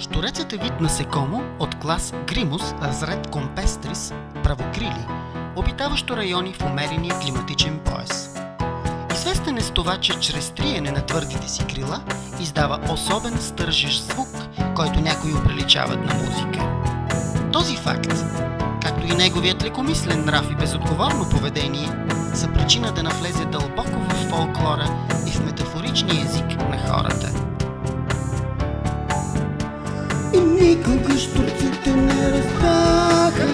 Щурецът е вид насекомо от клас Grimus разред Compestris, правокрили, обитаващо райони в умерения климатичен пояс. Известен е с това, че чрез триене на твърдите си крила издава особен стържещ звук, който някои оприличават на музика. Този факт, както и неговият лекомислен нрав и безотговорно поведение, са причина да навлезе дълбоко в фолклора и в метафоричния език на хората. И никога щурците не разбраха,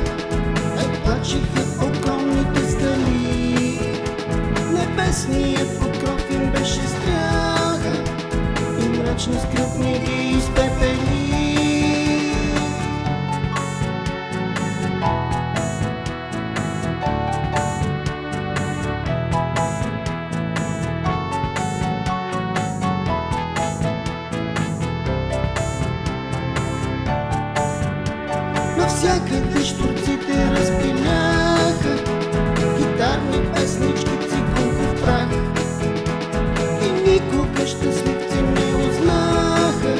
плачеха огромните скали. Небесният покров им беше страха и мрачни скръпни ги изпепели. Навсякъде щурците разпиляха гитарни песнички, цигулков прах. И никога щастливци не узнаха,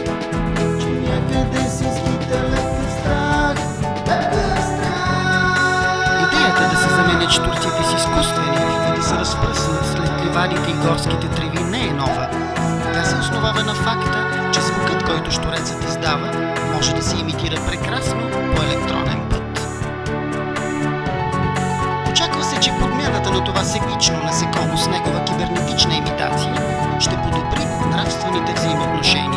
че някъде си скита лека страх. Идеята да се заменят щурците с изкуствени и да се разпръснат след ливадите и горските треви не е нова. Тя се основава на факта, че звукът, който щурецът издава, може да се имитира прекрасно по електронен път. Очаква се, че подмяната на това сегмично насекомо с негова кибернетична имитация ще подобри нравствените взаимоотношения